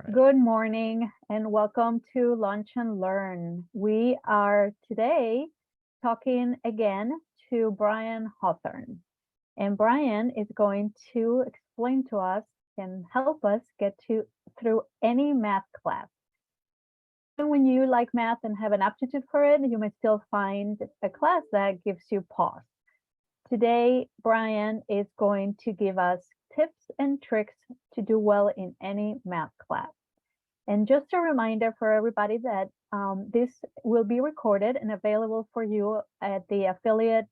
right. Good morning and welcome to Lunch and Learn. We are today talking again to Brian Hawthorn. And Brian is going to explain to us and help us get through any math class. Even when you like math and have an aptitude for it, you may still find a class that gives you pause. Today, Brian is going to give us tips and tricks to do well in any math class. And just a reminder for everybody that this will be recorded and available for you at the affiliate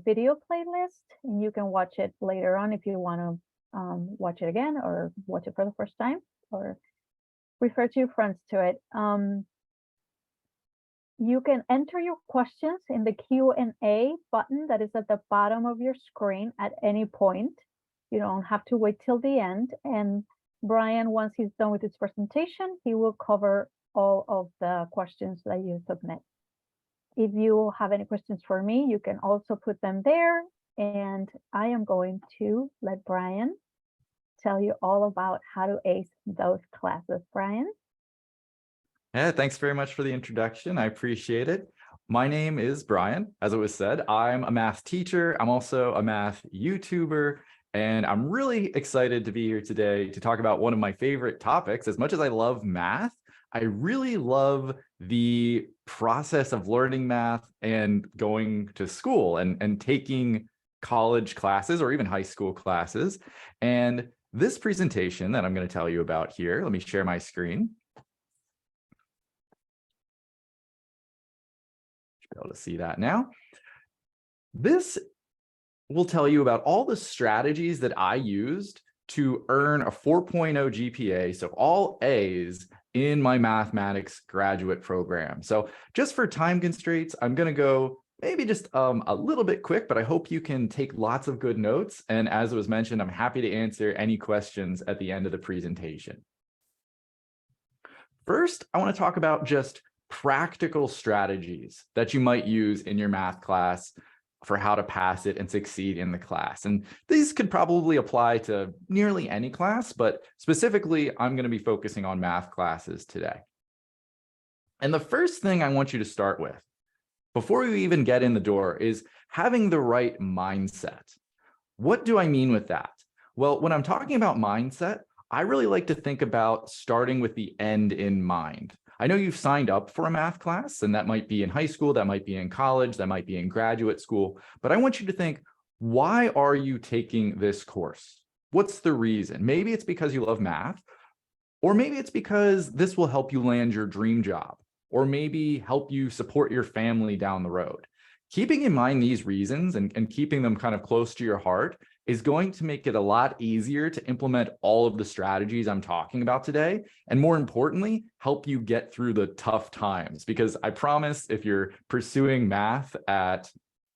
video playlist. And you can watch it later on if you want to watch it again or watch it for the first time or refer to your friends to it. You can enter your questions in the Q&A button that is at the bottom of your screen at any point. You don't have to wait till the end. And Brian, once he's done with his presentation, he will cover all of the questions that you submit. If you have any questions for me, you can also put them there. And I am going to let Brian tell you all about how to ace those classes. Brian? Yeah, thanks very much for the introduction. I appreciate it. My name is Brian. As it was said, I'm a math teacher. I'm also a math YouTuber, and I'm really excited to be here today to talk about one of my favorite topics. As much as I love math, I really love the process of learning math and going to school and taking college classes or even high school classes. And this presentation that I'm going to tell you about here, let me share my screen. Be able to see that now. This will tell you about all the strategies that I used to earn a 4.0 GPA, so all A's in my mathematics graduate program. So just for time constraints, I'm going to go maybe just a little bit quick, but I hope you can take lots of good notes. And as was mentioned, I'm happy to answer any questions at the end of the presentation. First, I want to talk about just practical strategies that you might use in your math class for how to pass it and succeed in the class. And these could probably apply to nearly any class, but specifically, I'm going to be focusing on math classes today. And the first thing I want you to start with, before you even get in the door, is having the right mindset. What do I mean with that? Well, when I'm talking about mindset, I really like to think about starting with the end in mind. I know you've signed up for a math class, and that might be in high school, that might be in college, that might be in graduate school, but I want you to think, why are you taking this course? What's the reason? Maybe it's because you love math, or maybe it's because this will help you land your dream job, or maybe help you support your family down the road. Keeping in mind these reasons and keeping them kind of close to your heart is going to make it a lot easier to implement all of the strategies I'm talking about today. And more importantly, help you get through the tough times. Because I promise if you're pursuing math at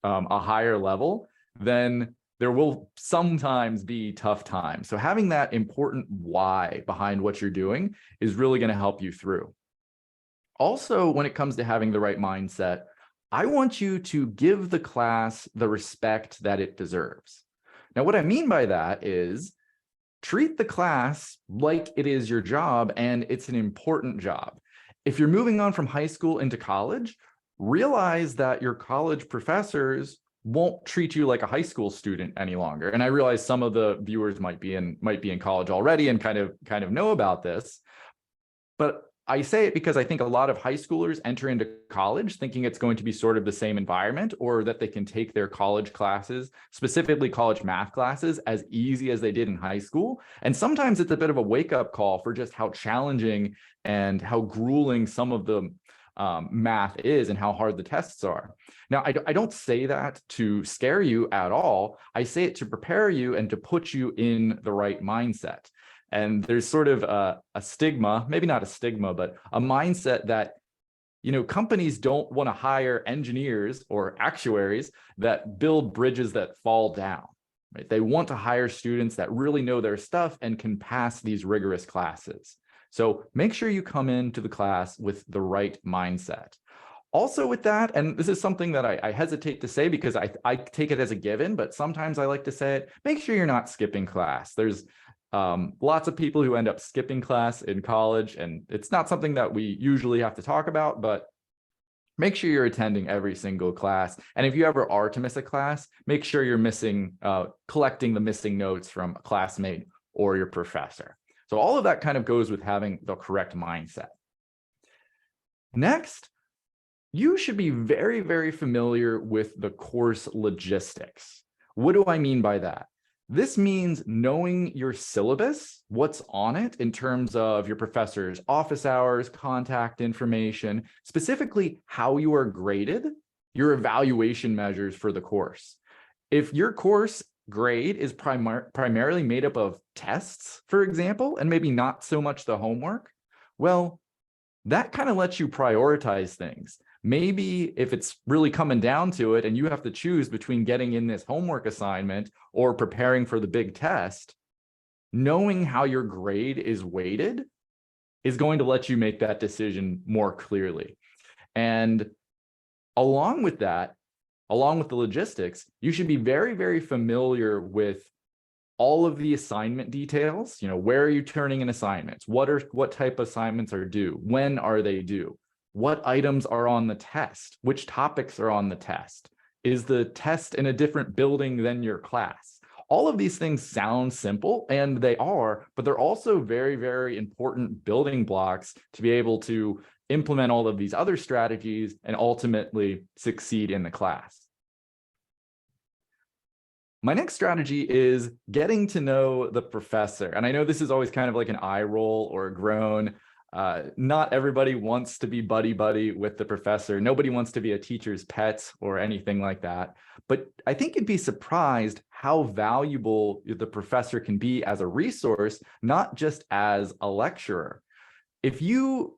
a higher level, then there will sometimes be tough times. So having that important why behind what you're doing is really going to help you through. Also, when it comes to having the right mindset, I want you to give the class the respect that it deserves. Now, what I mean by that is treat the class like it is your job and it's an important job. If you're moving on from high school into college, realize that your college professors won't treat you like a high school student any longer. And I realize some of the viewers might be in college already and kind of know about this, but I say it because I think a lot of high schoolers enter into college thinking it's going to be sort of the same environment, or that they can take their college classes, specifically college math classes, as easy as they did in high school. And sometimes it's a bit of a wake-up call for just how challenging and how grueling some of the math is and how hard the tests are. Now, I don't say that to scare you at all. I say it to prepare you and to put you in the right mindset. And there's sort of a stigma, maybe not a stigma, but a mindset that, companies don't want to hire engineers or actuaries that build bridges that fall down, right? They want to hire students that really know their stuff and can pass these rigorous classes. So make sure you come into the class with the right mindset. Also with that, and this is something that I hesitate to say because I take it as a given, but sometimes I like to say it, make sure you're not skipping class. There's Lots of people who end up skipping class in college, and it's not something that we usually have to talk about, but make sure you're attending every single class. And if you ever are to miss a class, make sure you're collecting the missing notes from a classmate or your professor. So all of that kind of goes with having the correct mindset. Next, you should be very, very familiar with the course logistics. What do I mean by that? This means knowing your syllabus, what's on it in terms of your professor's office hours, contact information, specifically how you are graded, your evaluation measures for the course. If your course grade is primarily made up of tests, for example, and maybe not so much the homework, well, that kind of lets you prioritize things. Maybe if it's really coming down to it and you have to choose between getting in this homework assignment or preparing for the big test, knowing how your grade is weighted is going to let you make that decision more clearly. And along with that, along with the logistics, you should be very, very familiar with all of the assignment details. Where are you turning in assignments? What type of assignments are due? When are they due? What items are on the test? Which topics are on the test? Is the test in a different building than your class? All of these things sound simple, and they are, but they're also very, very important building blocks to be able to implement all of these other strategies and ultimately succeed in the class. My next strategy is getting to know the professor. And I know this is always kind of like an eye roll or a groan. Not everybody wants to be buddy-buddy with the professor. Nobody wants to be a teacher's pet or anything like that. But I think you'd be surprised how valuable the professor can be as a resource, not just as a lecturer. If you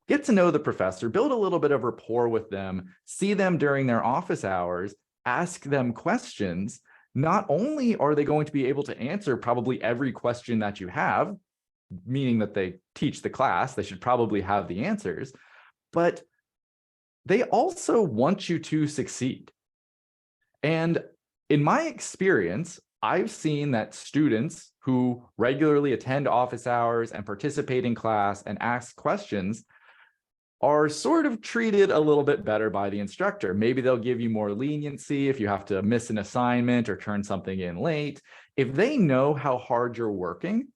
get to know the professor, build a little bit of rapport with them, see them during their office hours, ask them questions, not only are they going to be able to answer probably every question that you have, meaning that they teach the class, they should probably have the answers, but they also want you to succeed. And in my experience, I've seen that students who regularly attend office hours and participate in class and ask questions are sort of treated a little bit better by the instructor. Maybe they'll give you more leniency if you have to miss an assignment or turn something in late. If they know how hard you're working,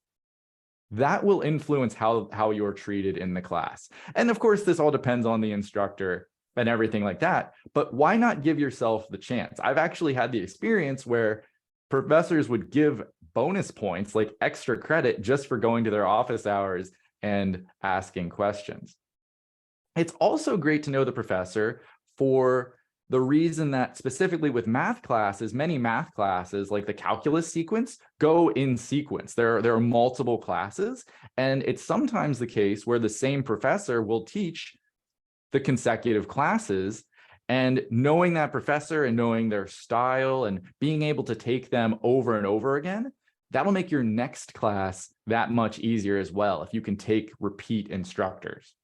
that will influence how you're treated in the class. And of course, this all depends on the instructor and everything like that. But why not give yourself the chance? I've actually had the experience where professors would give bonus points, like extra credit, just for going to their office hours and asking questions. It's also great to know the professor for the reason that specifically with math classes, many math classes, like the calculus sequence, go in sequence. There are multiple classes, and it's sometimes the case where the same professor will teach the consecutive classes, and knowing that professor and knowing their style and being able to take them over and over again, that'll make your next class that much easier as well if you can take repeat instructors.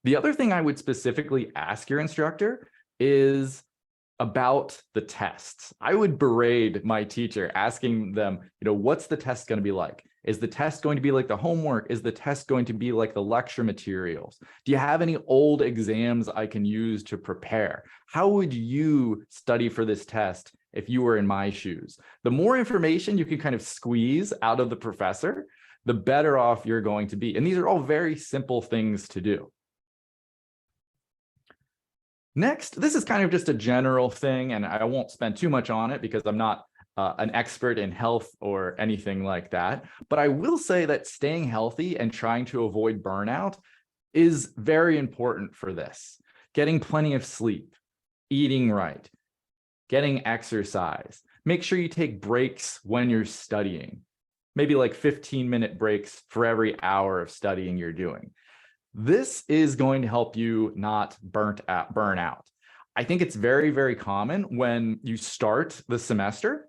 The other thing I would specifically ask your instructor is about the tests. I would berate my teacher asking them, what's the test going to be like? Is the test going to be like the homework? Is the test going to be like the lecture materials? Do you have any old exams I can use to prepare? How would you study for this test if you were in my shoes? The more information you can kind of squeeze out of the professor, the better off you're going to be. And these are all very simple things to do. Next, this is kind of just a general thing, and I won't spend too much on it because I'm not an expert in health or anything like that. But I will say that staying healthy and trying to avoid burnout is very important for this. Getting plenty of sleep, eating right, getting exercise. Make sure you take breaks when you're studying, maybe like 15-minute breaks for every hour of studying you're doing. This is going to help you not burn out. I think it's very, very common when you start the semester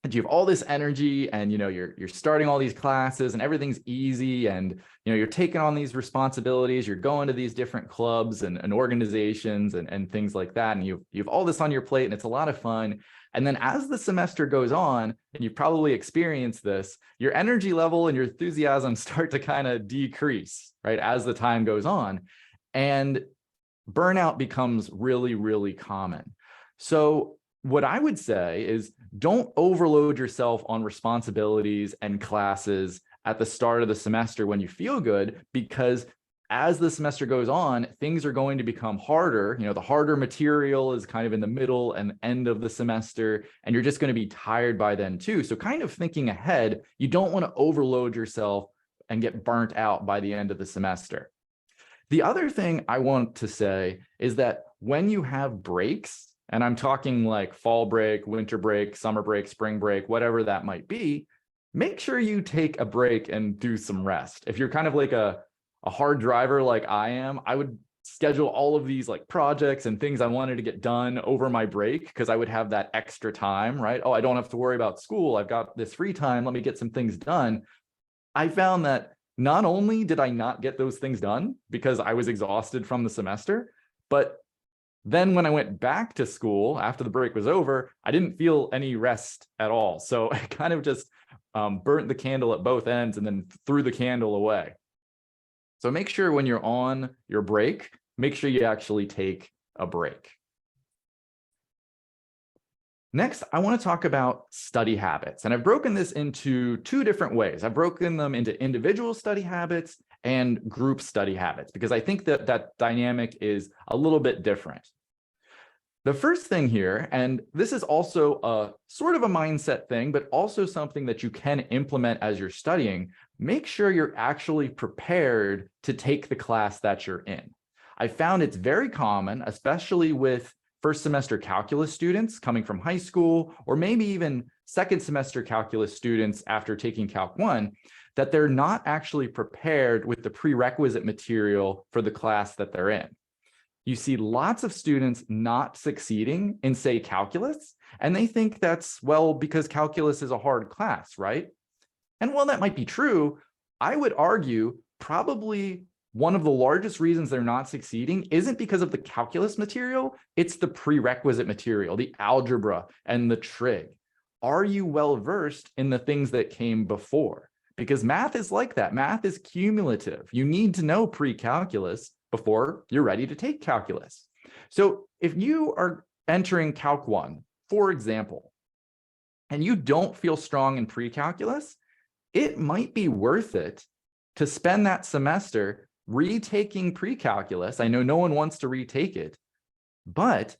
and you have all this energy and you're starting all these classes and everything's easy and you're taking on these responsibilities, you're going to these different clubs and organizations and things like that, and you have all this on your plate and it's a lot of fun. And then as the semester goes on, and you've probably experienced this, your energy level and your enthusiasm start to kind of decrease, right, as the time goes on. And burnout becomes really, really common. So what I would say is don't overload yourself on responsibilities and classes at the start of the semester when you feel good, because as the semester goes on, things are going to become harder. The harder material is kind of in the middle and end of the semester, and you're just going to be tired by then too. So kind of thinking ahead, you don't want to overload yourself and get burnt out by the end of the semester. The other thing I want to say is that when you have breaks, and I'm talking like fall break, winter break, summer break, spring break, whatever that might be, make sure you take a break and do some rest. If you're kind of like a hard driver like I am, I would schedule all of these like projects and things I wanted to get done over my break because I would have that extra time, right? Oh, I don't have to worry about school. I've got this free time. Let me get some things done. I found that not only did I not get those things done because I was exhausted from the semester, but then when I went back to school after the break was over, I didn't feel any rest at all. So I kind of just burnt the candle at both ends and then threw the candle away. So make sure when you're on your break, make sure you actually take a break. Next, I want to talk about study habits. And I've broken this into two different ways. I've broken them into individual study habits and group study habits, because I think that that dynamic is a little bit different. The first thing here, and this is also a sort of a mindset thing, but also something that you can implement as you're studying, make sure you're actually prepared to take the class that you're in. I found it's very common, especially with first semester calculus students coming from high school, or maybe even second semester calculus students after taking Calc 1, that they're not actually prepared with the prerequisite material for the class that they're in. You see lots of students not succeeding in, say, calculus, and they think that's, well, because calculus is a hard class, right? And while that might be true, I would argue probably one of the largest reasons they're not succeeding isn't because of the calculus material, it's the prerequisite material, the algebra and the trig. Are you well versed in the things that came before? Because math is like that. Math is cumulative. You need to know pre-calculus before you're ready to take calculus. So if you are entering Calc 1, for example, and you don't feel strong in pre-calculus, it might be worth it to spend that semester retaking pre-calculus. I know no one wants to retake it, but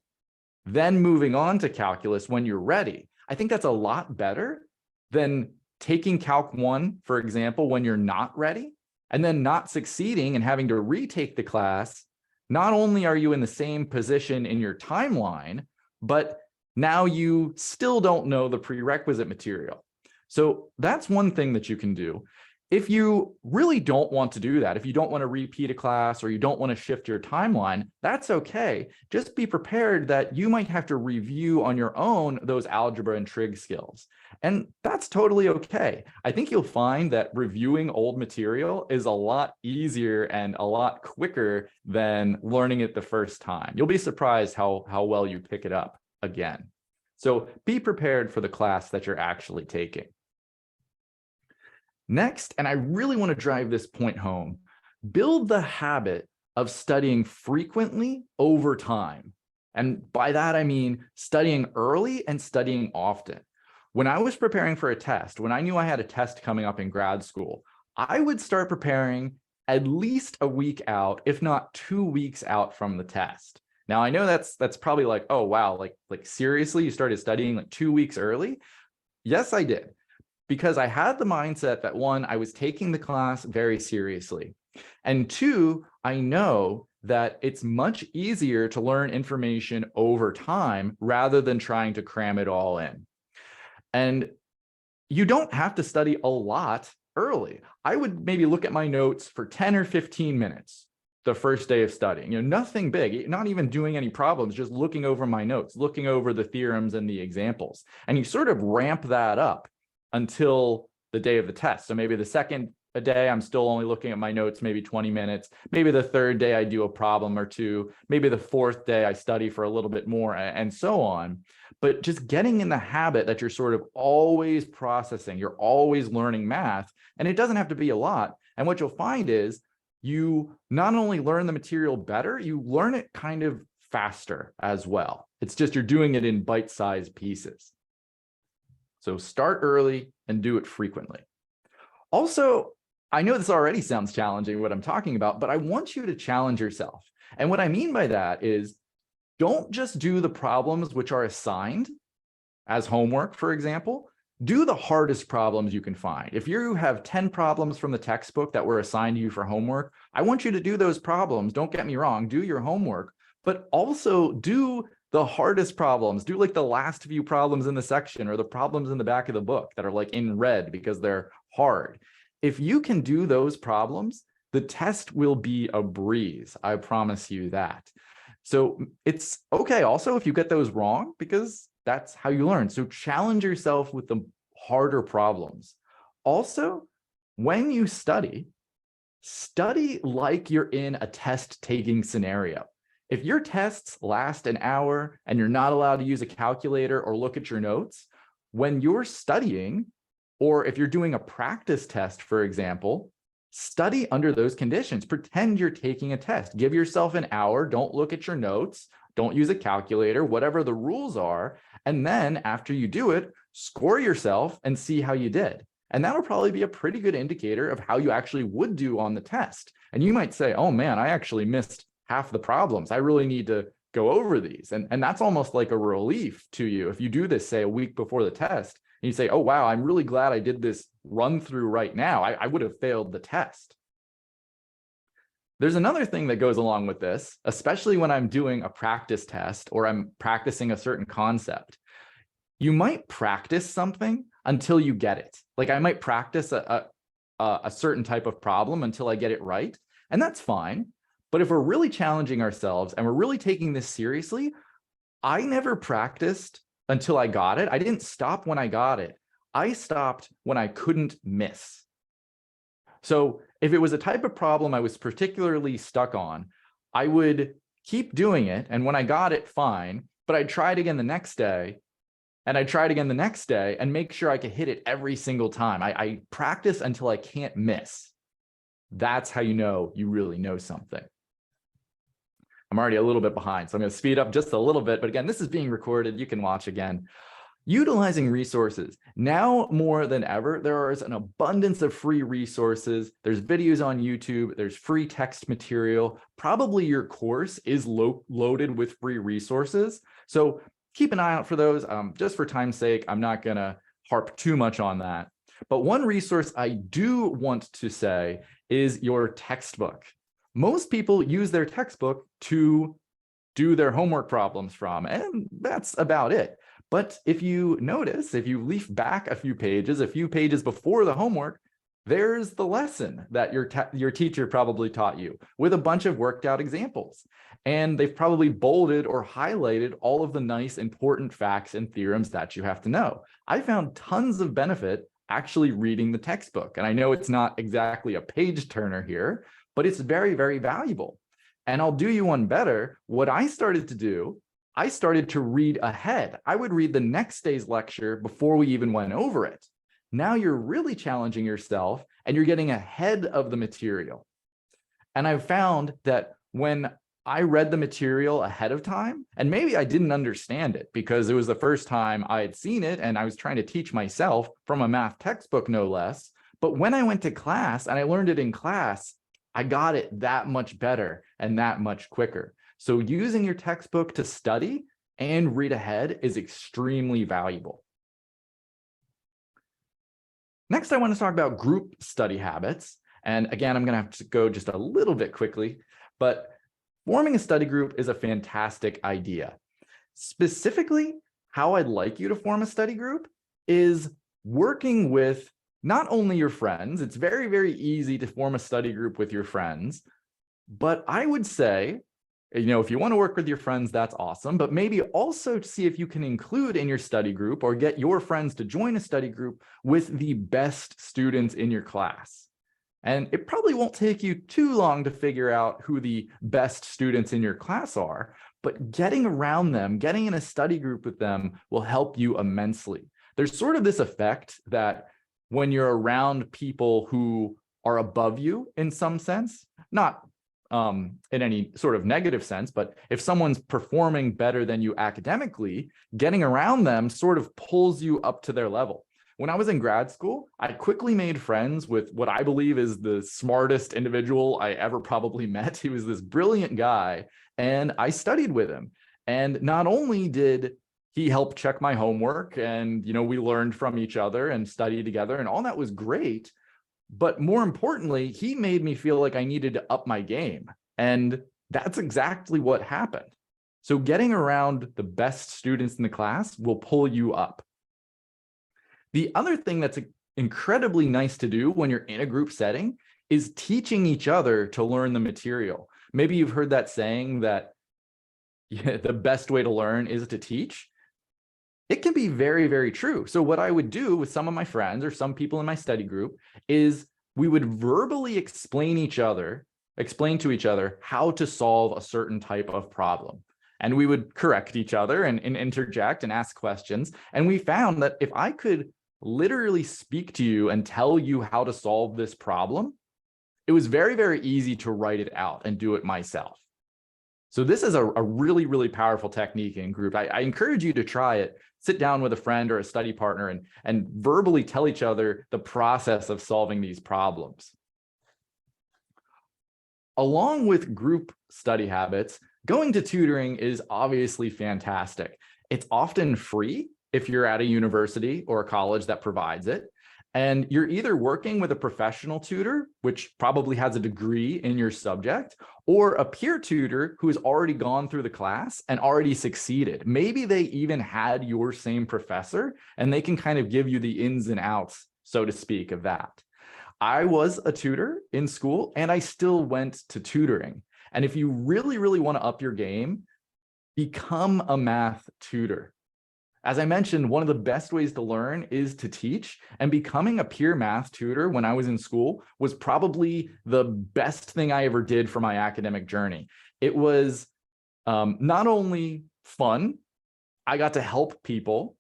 then moving on to calculus when you're ready. I think that's a lot better than taking Calc 1, for example, when you're not ready, and then not succeeding and having to retake the class. Not only are you in the same position in your timeline, but now you still don't know the prerequisite material. So that's one thing that you can do. If you really don't want to do that, if you don't want to repeat a class or you don't want to shift your timeline, that's okay. Just be prepared that you might have to review on your own those algebra and trig skills. And that's totally okay. I think you'll find that reviewing old material is a lot easier and a lot quicker than learning it the first time. You'll be surprised how well you pick it up again. So be prepared for the class that you're actually taking. Next, and I really want to drive this point home, build the habit of studying frequently over time. And by that, I mean studying early and studying often. When I was preparing for a test, when I knew I had a test coming up in grad school, I would start preparing at least a week out, if not 2 weeks out from the test. Now, I know that's probably like, oh, wow, like seriously, you started studying like 2 weeks early? Yes, I did. Because I had the mindset that, one, I was taking the class very seriously. And two, I know that it's much easier to learn information over time rather than trying to cram it all in. And you don't have to study a lot early. I would maybe look at my notes for 10 or 15 minutes the first day of studying, nothing big, not even doing any problems, just looking over my notes, looking over the theorems and the examples. And you sort of ramp that up until the day of the test. So maybe the second a day, I'm still only looking at my notes, maybe 20 minutes. Maybe the third day I do a problem or two. Maybe the fourth day I study for a little bit more, and so on. But just getting in the habit that you're sort of always processing, you're always learning math, and it doesn't have to be a lot. And what you'll find is you not only learn the material better, you learn it kind of faster as well. It's just you're doing it in bite-sized pieces. So start early and do it frequently. Also, I know this already sounds challenging, what I'm talking about, but I want you to challenge yourself. And what I mean by that is, don't just do the problems which are assigned as homework, for example. Do the hardest problems you can find. If you have 10 problems from the textbook that were assigned to you for homework, I want you to do those problems. Don't get me wrong, do your homework, but also do the hardest problems. Do like the last few problems in the section or the problems in the back of the book that are like in red because they're hard. If you can do those problems, the test will be a breeze. I promise you that. So it's okay also if you get those wrong, because that's how you learn. So challenge yourself with the harder problems. Also, when you study like you're in a test-taking scenario. If your tests last an hour and you're not allowed to use a calculator or look at your notes, when you're studying, or if you're doing a practice test, for example, study under those conditions. Pretend you're taking a test. Give yourself an hour. Don't look at your notes. Don't use a calculator, whatever the rules are. And then after you do it, score yourself and see how you did. And that'll probably be a pretty good indicator of how you actually would do on the test. And you might say, oh man, I actually missed half the problems. I really need to go over these. And that's almost like a relief to you. If you do this, say, a week before the test, and you say, oh, wow, I'm really glad I did this run through right now. I would have failed the test. There's another thing that goes along with this, especially when I'm doing a practice test or I'm practicing a certain concept. You might practice something until you get it. Like I might practice a certain type of problem until I get it right, and that's fine. But if we're really challenging ourselves and we're really taking this seriously, I never practiced until I got it. I didn't stop when I got it. I stopped when I couldn't miss. So if it was a type of problem I was particularly stuck on, I would keep doing it. And when I got it, fine, but I'd try it again the next day, and I'd try it again the next day and make sure I could hit it every single time. I practice until I can't miss. That's how you know you really know something. I'm already a little bit behind, so I'm going to speed up just a little bit. But again, this is being recorded. You can watch again. Utilizing resources. Now more than ever, there is an abundance of free resources. There's videos on YouTube. There's free text material. Probably your course is loaded with free resources. So keep an eye out for those. Just for time's sake, I'm not going to harp too much on that. But one resource I do want to say is your textbook. Most people use their textbook to do their homework problems from, and that's about it. But if you notice, if you leaf back a few pages before the homework, there's the lesson that your teacher probably taught you with a bunch of worked out examples. And they've probably bolded or highlighted all of the nice, important facts and theorems that you have to know. I found tons of benefit actually reading the textbook. And I know it's not exactly a page turner here, but it's very, very valuable. And I'll do you one better. What I started to do, I started to read ahead. I would read the next day's lecture before we even went over it. Now you're really challenging yourself and you're getting ahead of the material. And I've found that when I read the material ahead of time, and maybe I didn't understand it because it was the first time I had seen it and I was trying to teach myself from a math textbook, no less. But when I went to class and I learned it in class, I got it that much better and that much quicker. So using your textbook to study and read ahead is extremely valuable. Next, I want to talk about group study habits. And again, I'm going to have to go just a little bit quickly, but forming a study group is a fantastic idea. Specifically, how I'd like you to form a study group is working with not only your friends. It's very, very easy to form a study group with your friends, but I would say, if you want to work with your friends, that's awesome, but maybe also see if you can include in your study group or get your friends to join a study group with the best students in your class. And it probably won't take you too long to figure out who the best students in your class are, but getting around them, getting in a study group with them will help you immensely. There's sort of this effect that when you're around people who are above you in some sense, not in any sort of negative sense, but if someone's performing better than you academically, getting around them sort of pulls you up to their level. When I was in grad school, I quickly made friends with what I believe is the smartest individual I ever probably met. He was this brilliant guy, and I studied with him. And not only did he help check my homework, and we learned from each other and studied together, and all that was great, but more importantly, he made me feel like I needed to up my game. And that's exactly what happened. So getting around the best students in the class will pull you up. The other thing that's incredibly nice to do when you're in a group setting is teaching each other to learn the material. Maybe you've heard that saying that the best way to learn is to teach. It can be very, very true. So what I would do with some of my friends or some people in my study group is we would verbally explain to each other how to solve a certain type of problem. And we would correct each other and interject and ask questions. And we found that if I could literally speak to you and tell you how to solve this problem, it was very, very easy to write it out and do it myself. So this is a really, really powerful technique in group. I encourage you to try it. Sit down with a friend or a study partner and verbally tell each other the process of solving these problems. Along with group study habits, going to tutoring is obviously fantastic. It's often free if you're at a university or a college that provides it. And you're either working with a professional tutor, which probably has a degree in your subject, or a peer tutor who has already gone through the class and already succeeded. Maybe they even had your same professor and they can kind of give you the ins and outs, so to speak, of that. I was a tutor in school and I still went to tutoring. And if you really, really want to up your game, become a math tutor. As I mentioned, one of the best ways to learn is to teach, and becoming a peer math tutor when I was in school was probably the best thing I ever did for my academic journey. It was not only fun, I got to help people,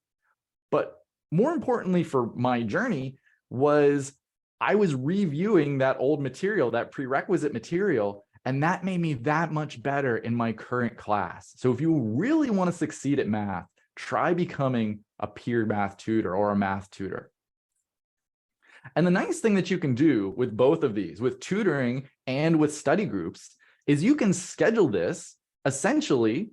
but more importantly for my journey was I was reviewing that old material, that prerequisite material, and that made me that much better in my current class. So if you really want to succeed at math, try becoming a peer math tutor or a math tutor. And the nice thing that you can do with both of these, with tutoring and with study groups, is you can schedule this essentially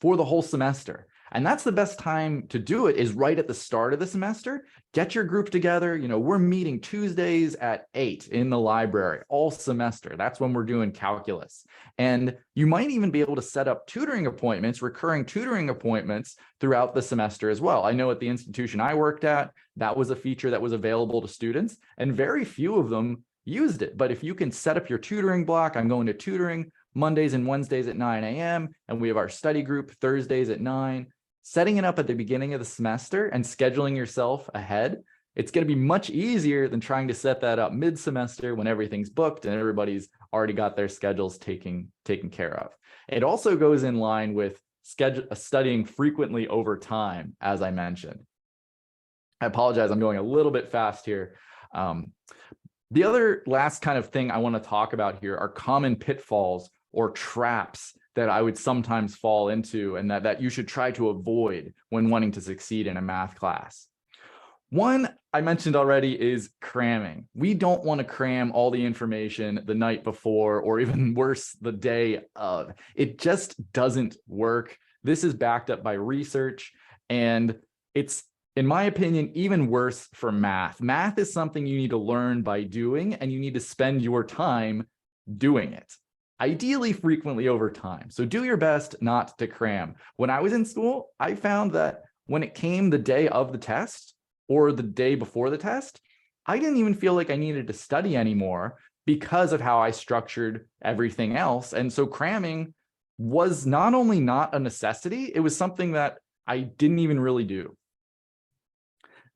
for the whole semester. And that's the best time to do it, is right at the start of the semester. Get your group together. We're meeting Tuesdays at 8 in the library all semester. That's when we're doing calculus. And you might even be able to set up tutoring appointments, recurring tutoring appointments throughout the semester as well. I know at the institution I worked at, that was a feature that was available to students, and very few of them used it. But if you can set up your tutoring block, I'm going to tutoring Mondays and Wednesdays at 9 a.m. and we have our study group Thursdays at 9. Setting it up at the beginning of the semester and scheduling yourself ahead, it's going to be much easier than trying to set that up mid-semester when everything's booked and everybody's already got their schedules taken care of. It also goes in line with studying frequently over time, as I mentioned. I apologize, I'm going a little bit fast here. The other last kind of thing I want to talk about here are common pitfalls or traps that I would sometimes fall into and that you should try to avoid when wanting to succeed in a math class. One I mentioned already is cramming. We don't want to cram all the information the night before, or even worse, the day of. It just doesn't work. This is backed up by research, and it's, in my opinion, even worse for math. Math is something you need to learn by doing, and you need to spend your time doing it. Ideally frequently over time. So do your best not to cram. When I was in school, I found that when it came the day of the test or the day before the test, I didn't even feel like I needed to study anymore because of how I structured everything else. And so cramming was not only not a necessity, it was something that I didn't even really do.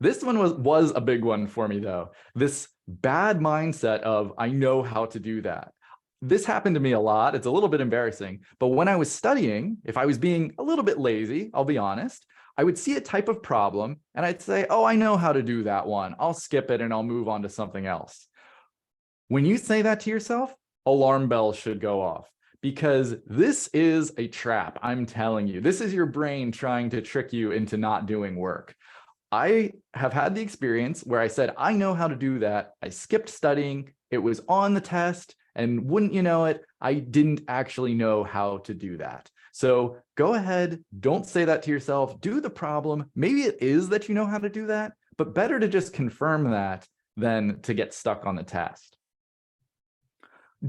This one was a big one for me, though. This bad mindset of, I know how to do that. This happened to me a lot. It's a little bit embarrassing, but when I was studying, if I was being a little bit lazy, I'll be honest, I would see a type of problem and I'd say, oh, I know how to do that one. I'll skip it and I'll move on to something else. When you say that to yourself, alarm bells should go off, because this is a trap. I'm telling you, this is your brain trying to trick you into not doing work. I have had the experience where I said, I know how to do that. I skipped studying. It was on the test. And wouldn't you know it, I didn't actually know how to do that. So go ahead, don't say that to yourself. Do the problem. Maybe it is that you know how to do that, but better to just confirm that than to get stuck on the test.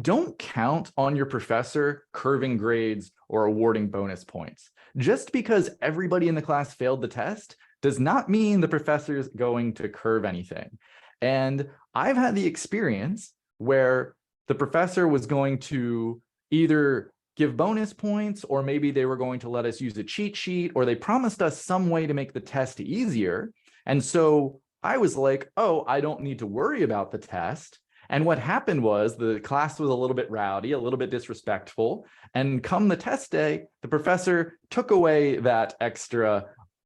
Don't count on your professor curving grades or awarding bonus points. Just because everybody in the class failed the test does not mean the professor is going to curve anything. And I've had the experience where the professor was going to either give bonus points, or maybe they were going to let us use a cheat sheet, or they promised us some way to make the test easier. And so I was like, oh, I don't need to worry about the test. And what happened was the class was a little bit rowdy, a little bit disrespectful. And come the test day, the professor took away that extra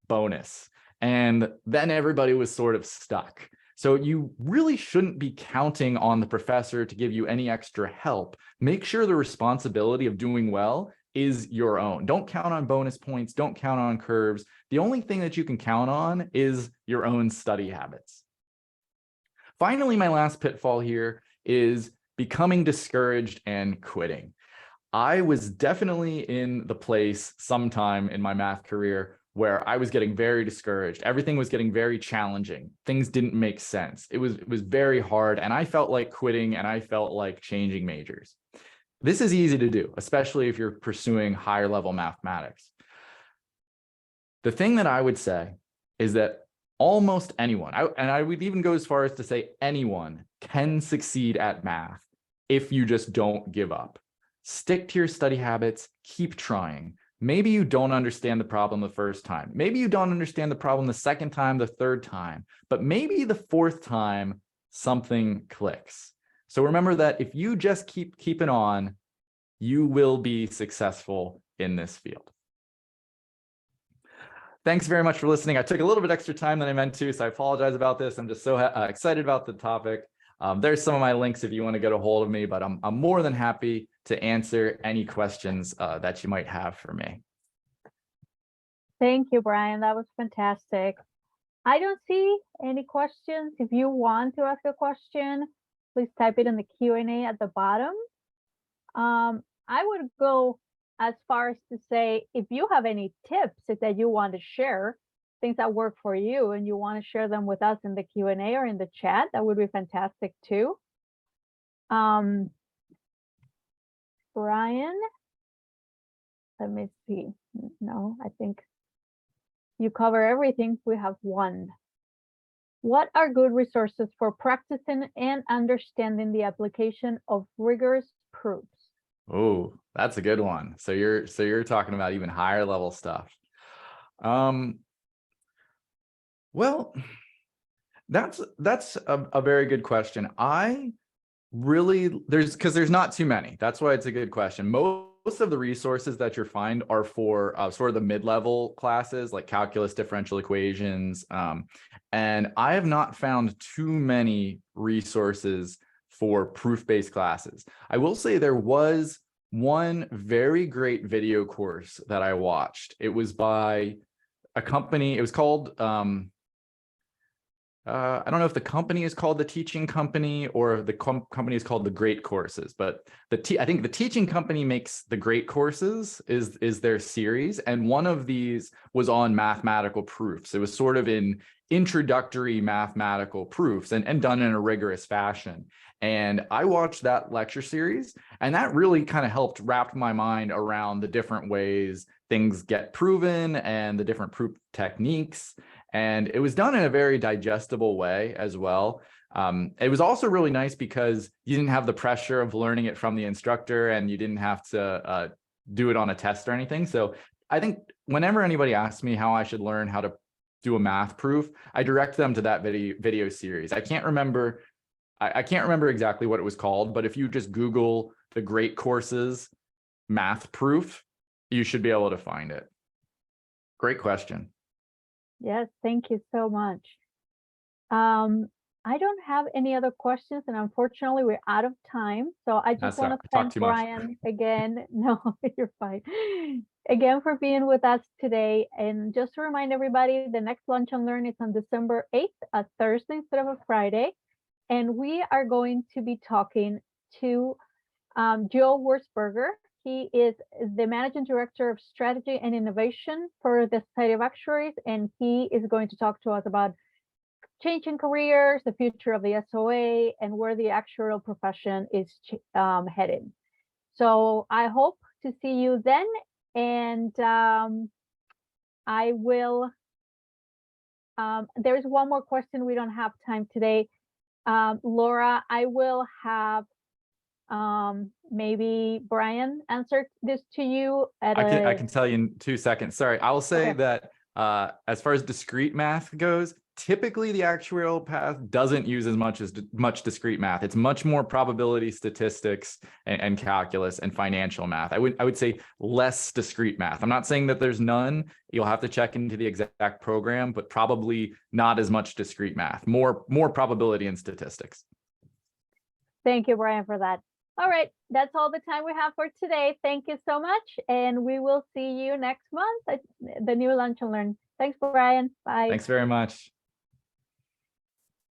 bonus. And then everybody was sort of stuck. So you really shouldn't be counting on the professor to give you any extra help. Make sure the responsibility of doing well is your own. Don't count on bonus points. Don't count on curves. The only thing that you can count on is your own study habits. Finally, my last pitfall here is becoming discouraged and quitting. I was definitely in the place sometime in my math career where I was getting very discouraged. Everything was getting very challenging. Things didn't make sense. It was very hard, and I felt like quitting, and I felt like changing majors. This is easy to do, especially if you're pursuing higher level mathematics. The thing that I would say is that almost anyone, and I would even go as far as to say anyone, can succeed at math if you just don't give up. Stick to your study habits, keep trying. Maybe you don't understand the problem the first time. Maybe you don't understand the problem the second time, the third time, but maybe the fourth time something clicks. So remember that if you just keep keeping on, you will be successful in this field. Thanks very much for listening. I took a little bit extra time than I meant to, so I apologize about this. I'm just so excited about the topic. There's some of my links if you want to get a hold of me, but I'm more than happy to answer any questions that you might have for me. Thank you, Brian. That was fantastic. I don't see any questions. If you want to ask a question, please type it in the Q&A at the bottom. I would go as far as to say, if you have any tips that you want to share, things that work for you, and you want to share them with us in the Q&A or in the chat, that would be fantastic too. Brian, let me see. No, I think you cover everything. We have one. What are good resources for practicing and understanding the application of rigorous proofs? Oh, that's a good one. So you're talking about even higher level stuff. Well, that's a very good question. There's not too many. That's why it's a good question. Most of the resources that you'll find are for sort of the mid-level classes like calculus, differential equations. And I have not found too many resources for proof-based classes. I will say there was one very great video course that I watched. It was by a company. It was called, I don't know if the company is called The Teaching Company or the company is called The Great Courses, but I think The Teaching Company makes The Great Courses is their series. And one of these was on mathematical proofs. It was sort of in introductory mathematical proofs and done in a rigorous fashion. And I watched that lecture series, and that really kind of helped wrap my mind around the different ways things get proven and the different proof techniques. And it was done in a very digestible way as well. It was also really nice because you didn't have the pressure of learning it from the instructor, and you didn't have to do it on a test or anything. So I think whenever anybody asks me how I should learn how to do a math proof, I direct them to that video series. I can't remember exactly what it was called, but if you just Google the Great Courses math proof, you should be able to find it. Great question. Yes, thank you so much. I don't have any other questions, and unfortunately we're out of time. So I just want to thank Brian again. No, you're fine. Again for being with us today. And just to remind everybody, the next Lunch and Learn is on December 8th, a Thursday instead of a Friday. And we are going to be talking to Joe Wurzberger. He is the Managing Director of Strategy and Innovation for the Society of Actuaries, and he is going to talk to us about changing careers, the future of the SOA, and where the actuarial profession is headed. So I hope to see you then, and I will, there's one more question. We don't have time today. Laura, I will have maybe Brian answer this to you. I can tell you in 2 seconds. Sorry, I will say that as far as discrete math goes, typically the actuarial path doesn't use as much discrete math. It's much more probability statistics and calculus and financial math. I would say less discrete math. I'm not saying that there's none. You'll have to check into the exact program, but probably not as much discrete math. More probability and statistics. Thank you, Brian, for that. All right, that's all the time we have for today. Thank you so much, and we will see you next month at the new Lunch and Learn. Thanks, Brian. Bye. Thanks very much.